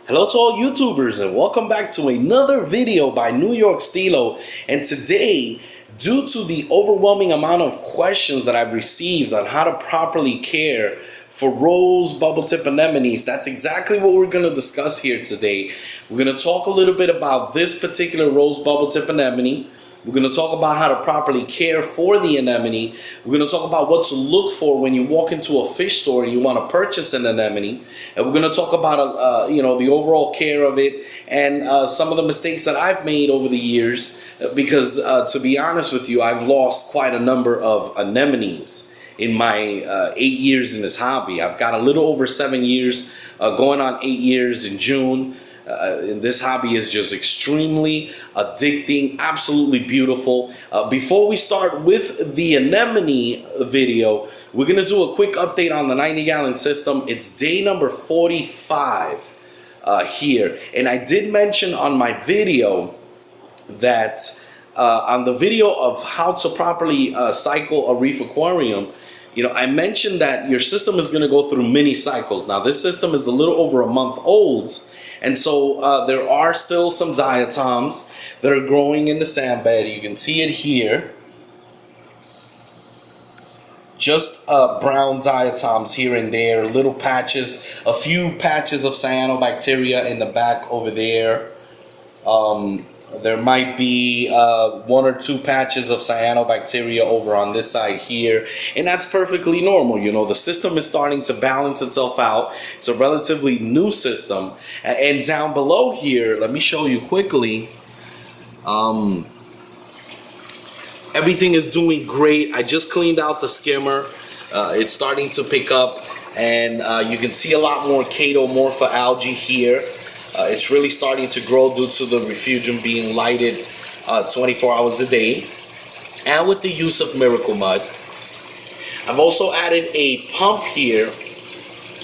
Hello to all YouTubers and welcome back to another video by NewYorkSteelo. And today, due to the overwhelming amount of questions that I've received on how to properly care for rose bubble tip anemones, that's exactly what we're going to discuss here today. We're going to talk a little bit about this particular rose bubble tip anemone. We're going to talk about how to properly care for the anemone. We're going to talk about what to look for when you walk into a fish store and you want to purchase an anemone. And we're going to talk about, the overall care of it and some of the mistakes that I've made over the years. Because to be honest with you, I've lost quite a number of anemones in my 8 years in this hobby. I've got a little over 7 years, going on 8 years in June. This hobby is just extremely addicting, absolutely beautiful. Before we start with the anemone video, we're going to do a quick update on the 90-gallon system. It's day number 45 here. And I did mention on my video that on the video of how to properly cycle a reef aquarium, I mentioned that your system is going to go through mini cycles. Now, this system is a little over a month old. And so there are still some diatoms that are growing in the sand bed. You can see it here. Just brown diatoms here and there, little patches, a few patches of cyanobacteria in the back over there. There might be 1 or 2 patches of cyanobacteria over on this side here, and that's perfectly normal. The system is starting to balance itself out. It's a relatively new system. And down below here, let me show you quickly. Everything is doing great. I just cleaned out the skimmer. It's starting to pick up, and you can see a lot more chaetomorpha algae here. It's really starting to grow due to the refugium being lighted 24 hours a day, and with the use of miracle mud. I've also added a pump here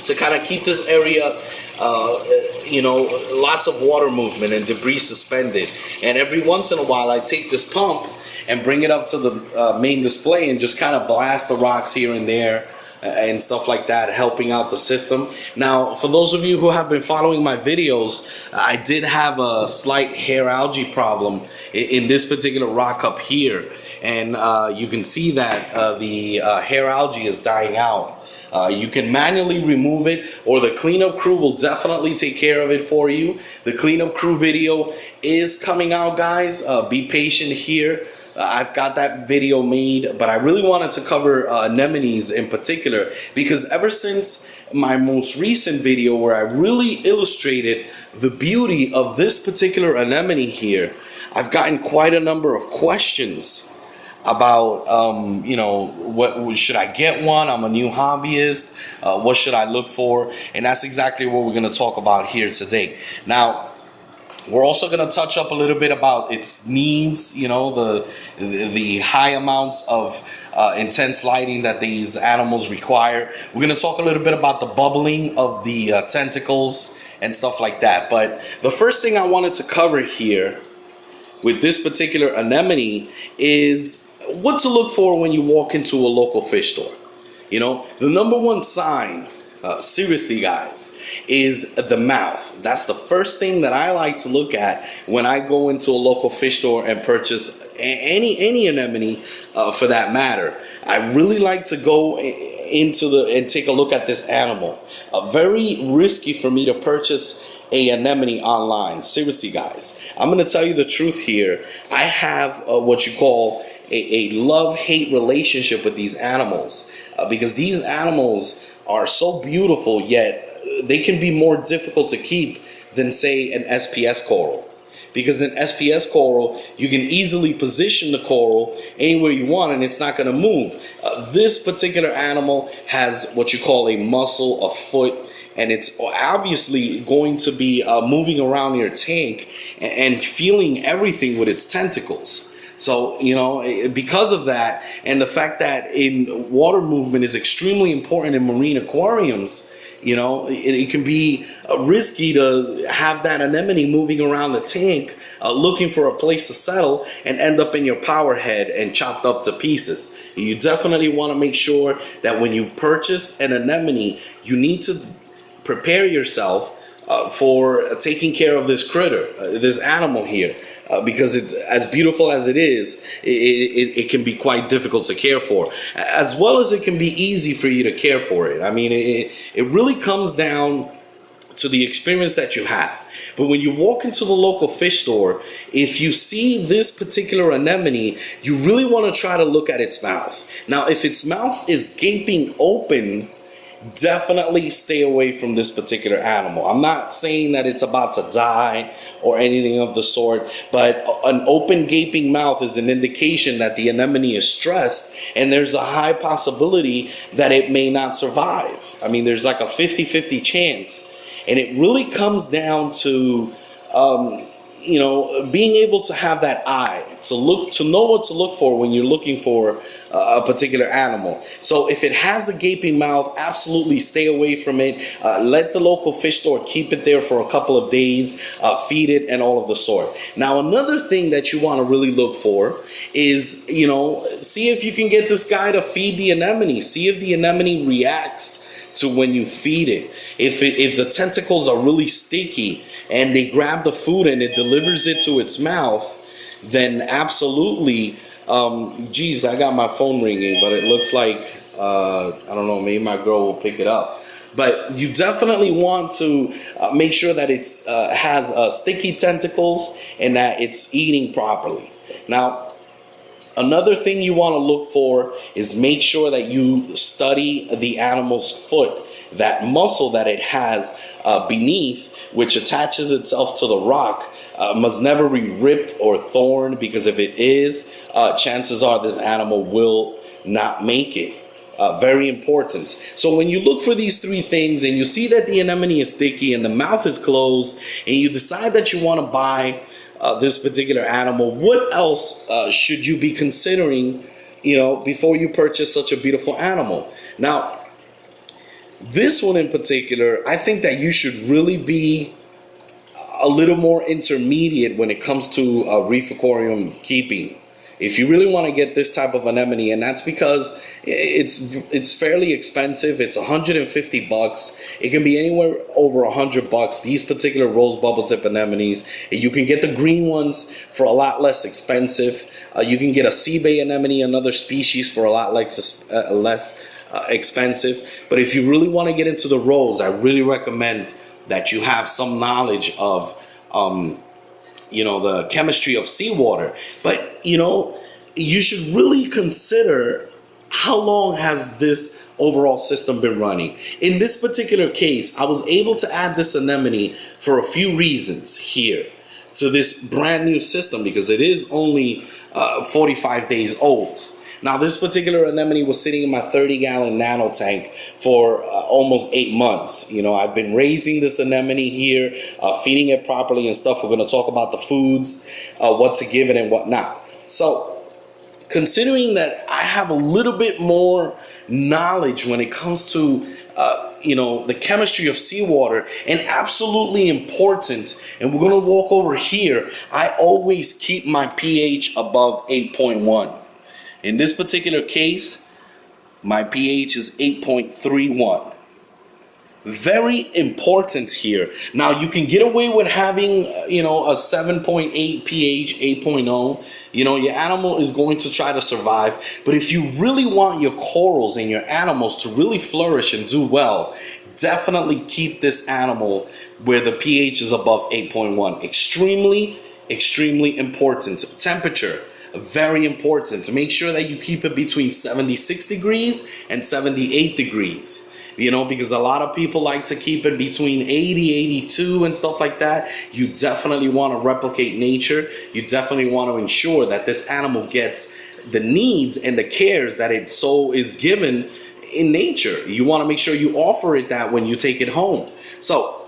to kind of keep this area, lots of water movement and debris suspended. And every once in a while, I take this pump and bring it up to the main display and just kind of blast the rocks here and there and stuff like that, helping out the system. Now, for those of you who have been following my videos, I did have a slight hair algae problem in this particular rock up here, and you can see that the hair algae is dying out. You can manually remove it, or the cleanup crew will definitely take care of it for you. The cleanup crew video is coming out, guys. Be patient here. I've got that video made, but I really wanted to cover anemones in particular because ever since my most recent video where I really illustrated the beauty of this particular anemone here, I've gotten quite a number of questions about, what should I get one? I'm a new hobbyist. What should I look for? And that's exactly what we're going to talk about here today. Now, we're also going to touch up a little bit about its needs, the high amounts of intense lighting that these animals require. We're going to talk a little bit about the bubbling of the tentacles and stuff like that. But the first thing I wanted to cover here with this particular anemone is what to look for when you walk into a local fish store. The number one sign, seriously guys, is the mouth. That's the first thing that I like to look at when I go into a local fish store and purchase any anemone for that matter. I really like to go into and take a look at this animal. Very risky for me to purchase a anemone online. Seriously guys, I'm going to tell you the truth here. I have what you call a love-hate relationship with these animals because these animals are so beautiful, yet they can be more difficult to keep than, say, an SPS coral. Because in SPS coral, you can easily position the coral anywhere you want and it's not going to move. This particular animal has what you call a muscle, a foot, and it's obviously going to be moving around your tank and feeling everything with its tentacles. So, because of that, and the fact that water movement is extremely important in marine aquariums, it can be risky to have that anemone moving around the tank looking for a place to settle and end up in your power head and chopped up to pieces. You definitely want to make sure that when you purchase an anemone, you need to prepare yourself for taking care of this critter, this animal here. Because it's as beautiful as it is, it can be quite difficult to care for, as well as it can be easy for you to care for it. I mean, it really comes down to the experience that you have. But when you walk into the local fish store, if you see this particular anemone, you really want to try to look at its mouth. Now, if its mouth is gaping open, definitely stay away from this particular animal. I'm not saying that it's about to die or anything of the sort, but an open gaping mouth is an indication that the anemone is stressed, and there's a high possibility that it may not survive. I mean, there's like a 50-50 chance. And it really comes down to being able to have that eye to know what to look for when you're looking for a particular animal. So if it has a gaping mouth, absolutely stay away from it. Let the local fish store keep it there for a couple of days, feed it, and all of the sort. Now, another thing that you want to really look for is, see if you can get this guy to feed the anemone. See if the anemone reacts to when you feed it. If the tentacles are really sticky and they grab the food and it delivers it to its mouth, then absolutely, geez, I got my phone ringing, but it looks like, I don't know, maybe my girl will pick it up. But you definitely want to make sure that it has sticky tentacles and that it's eating properly. Now, another thing you want to look for is make sure that you study the animal's foot. That muscle that it has beneath, which attaches itself to the rock, must never be ripped or thorned, because if it is, chances are this animal will not make it. Very important. So when you look for these three things and you see that the anemone is sticky and the mouth is closed, and you decide that you want to buy this particular animal, what else should you be considering, before you purchase such a beautiful animal? Now, this one in particular, I think that you should really be a little more intermediate when it comes to reef aquarium keeping. If you really want to get this type of anemone, and that's because it's fairly expensive. It's $150. It can be anywhere over $100. These particular rose bubble tip anemones, you can get the green ones for a lot less expensive. You can get a sea bay anemone, another species, for a lot less expensive. But if you really want to get into the rose, I really recommend that you have some knowledge of the chemistry of seawater. But you should really consider how long has this overall system been running. In this particular case, I was able to add this anemone for a few reasons here to this brand new system, because it is only 45 days old. Now, this particular anemone was sitting in my 30-gallon nano tank for almost 8 months. I've been raising this anemone here, feeding it properly and stuff. We're going to talk about the foods, what to give it and whatnot. So, considering that I have a little bit more knowledge when it comes to the chemistry of seawater, and absolutely important, and we're going to walk over here, I always keep my pH above 8.1. In this particular case, my pH is 8.31. Very important here. Now, you can get away with having, a 7.8 pH, 8.0. Your animal is going to try to survive. But if you really want your corals and your animals to really flourish and do well, definitely keep this animal where the pH is above 8.1. Extremely, extremely important. Temperature. Very important to make sure that you keep it between 76 degrees and 78 degrees. Because a lot of people like to keep it between 80, 82 and stuff like that. You definitely want to replicate nature. You definitely want to ensure that this animal gets the needs and the cares that it so is given in nature. You want to make sure you offer it that when you take it home. So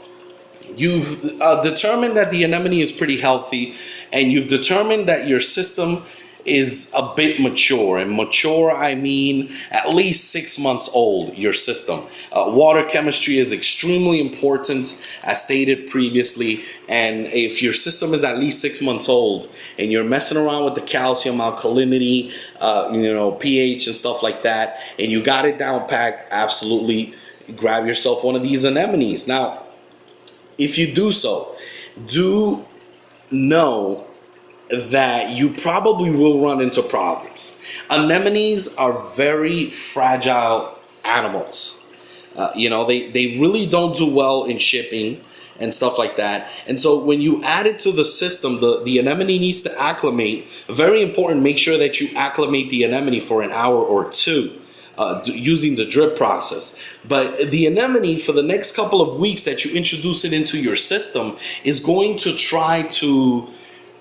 you've determined that the anemone is pretty healthy, and you've determined that your system is a bit mature. And mature, I mean at least 6 months old, your system. Water chemistry is extremely important, as stated previously. And if your system is at least 6 months old and you're messing around with the calcium, alkalinity, pH and stuff like that, and you got it down packed, absolutely grab yourself one of these anemones. Now, if you do so, do know that you probably will run into problems. Anemones are very fragile animals. They really don't do well in shipping and stuff like that. And so when you add it to the system, the anemone needs to acclimate. Very important, make sure that you acclimate the anemone for an hour or two using the drip process. But the anemone, for the next couple of weeks that you introduce it into your system, is going to try to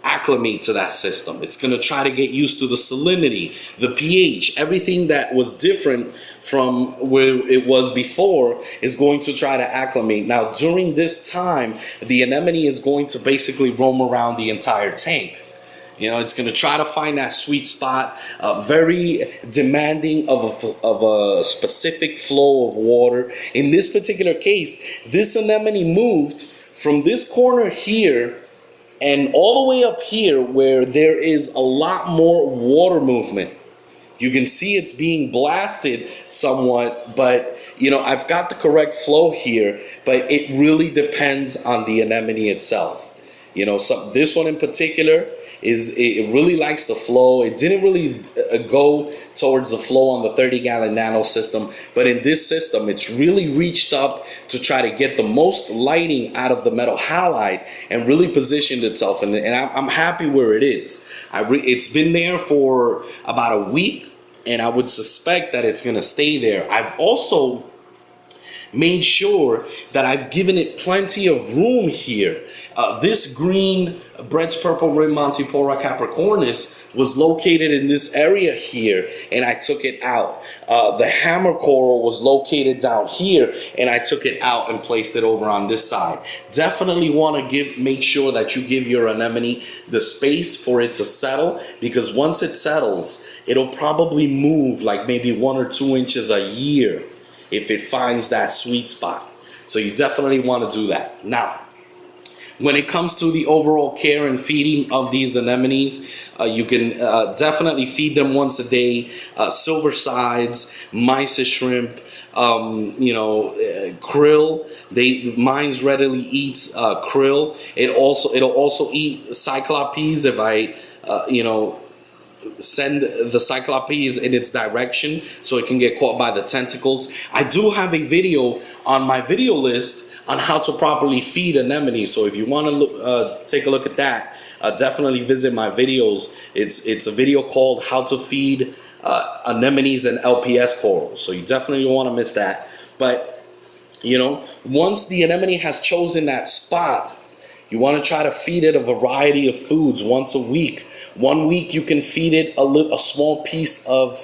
acclimate to that system. It's going to try to get used to the salinity, the pH, everything that was different from where it was before is going to try to acclimate. Now, during this time, the anemone is going to basically roam around the entire tank. It's going to try to find that sweet spot, very demanding of a specific flow of water. In this particular case, this anemone moved from this corner here and all the way up here where there is a lot more water movement. You can see it's being blasted somewhat, but I've got the correct flow here, but it really depends on the anemone itself. This one in particular, it really likes the flow. It didn't really go towards the flow on the 30-gallon nano system, but in this system, it's really reached up to try to get the most lighting out of the metal halide and really positioned itself. And I'm happy where it is. It's been there for about a week, and I would suspect that it's going to stay there. I've also made sure that I've given it plenty of room here. This green Brett's Purple Rim Montipora capricornis was located in this area here, and I took it out. The hammer coral was located down here, and I took it out and placed it over on this side. Definitely want to make sure that you give your anemone the space for it to settle, because once it settles, it'll probably move like maybe 1 or 2 inches a year if it finds that sweet spot. So you definitely want to do that. Now, when it comes to the overall care and feeding of these anemones, you can definitely feed them once a day. Silver sides, mysis shrimp, krill. Mines readily eats krill. It'll also eat cyclopes if I send the cyclopes in its direction so it can get caught by the tentacles. I do have a video on my video list on how to properly feed anemones. So if you want to take a look at that, definitely visit my videos. It's a video called How to Feed Anemones and LPS Corals. So you definitely don't want to miss that. But, once the anemone has chosen that spot, you want to try to feed it a variety of foods once a week. 1 week you can feed it a small piece of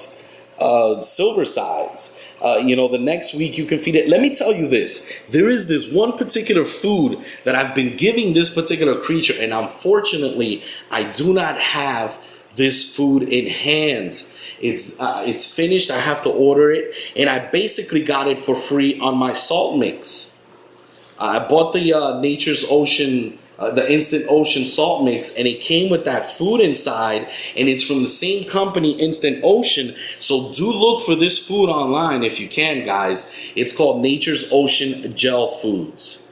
silver sides. The next week you can feed it. Let me tell you this. There is this one particular food that I've been giving this particular creature, and unfortunately, I do not have this food in hand. It's finished. I have to order it, and I basically got it for free on my salt mix. I bought the Nature's Ocean, the Instant Ocean salt mix, and it came with that food inside, and it's from the same company, Instant Ocean. So do look for this food online if you can, guys. It's called Nature's Ocean Gel Foods.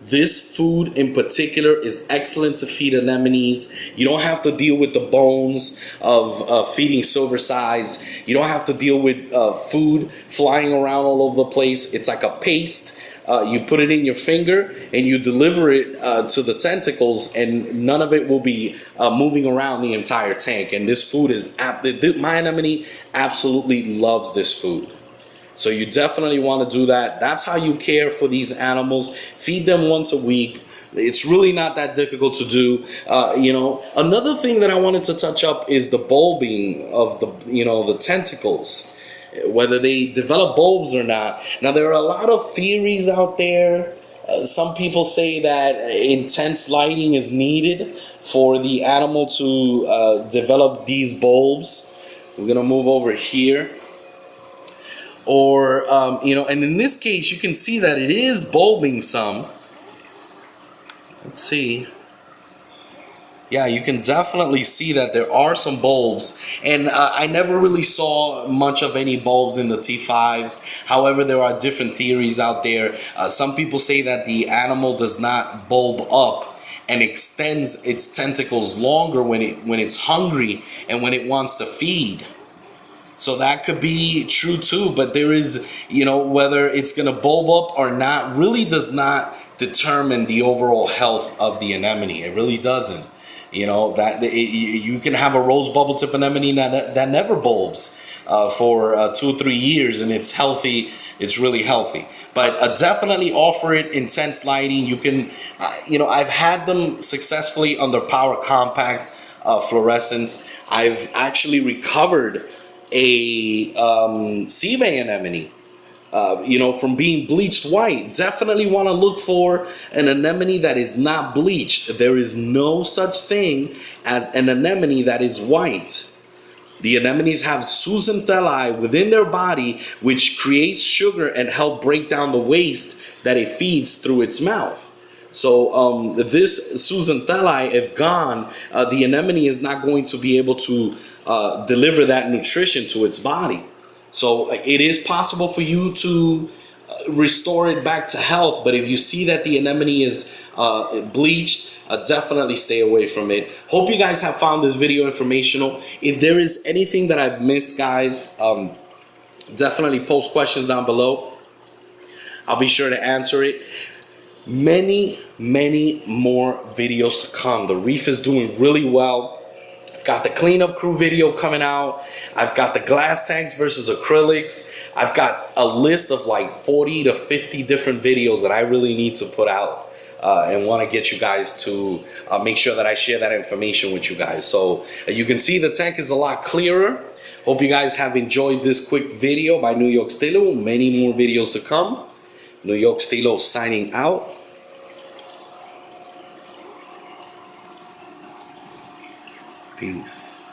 This food in particular is excellent to feed anemones. You don't have to deal with the bones of feeding silver sides. You don't have to deal with food flying around all over the place. It's like a paste. You put it in your finger and you deliver it to the tentacles, and none of it will be moving around the entire tank. And this food is, my anemone absolutely loves this food. So you definitely want to do that. That's how you care for these animals. Feed them once a week. It's really not that difficult to do. Another thing that I wanted to touch up is the bulbing of the tentacles, whether they develop bulbs or not. Now, there are a lot of theories out there. Some people say that intense lighting is needed for the animal to develop these bulbs. We're going to move over here. Or, and in this case, you can see that it is bulbing some. Let's see. Yeah, you can definitely see that there are some bulbs, and I never really saw much of any bulbs in the T5s. However, there are different theories out there. Some people say that the animal does not bulb up and extends its tentacles longer when it's hungry and when it wants to feed. So that could be true too, but there is, whether it's going to bulb up or not really does not determine the overall health of the anemone. It really doesn't. You can have a rose bubble tip anemone that never bulbs for 2 or 3 years, and it's healthy. It's really healthy. But definitely offer it intense lighting. You can, I've had them successfully under power compact fluorescence. I've actually recovered a sea bay anemone, from being bleached white. Definitely want to look for an anemone that is not bleached. There is no such thing as an anemone that is white. The anemones have zooxanthellae within their body, which creates sugar and help break down the waste that it feeds through its mouth. So this zooxanthellae, if gone, the anemone is not going to be able to deliver that nutrition to its body. So it is possible for you to restore it back to health, but if you see that the anemone is bleached, definitely stay away from it. Hope you guys have found this video informational. If there is anything that I've missed, guys, definitely post questions down below. I'll be sure to answer it. Many more videos to come. The reef is doing really well. I've got the cleanup crew video coming out. I've got the glass tanks versus acrylics. I've got a list of like 40 to 50 different videos that I really need to put out and want to get you guys to make sure that I share that information with you guys. So you can see the tank is a lot clearer. Hope you guys have enjoyed this quick video by NewYorkSteelo. Many more videos to come. NewYorkSteelo signing out. Peace.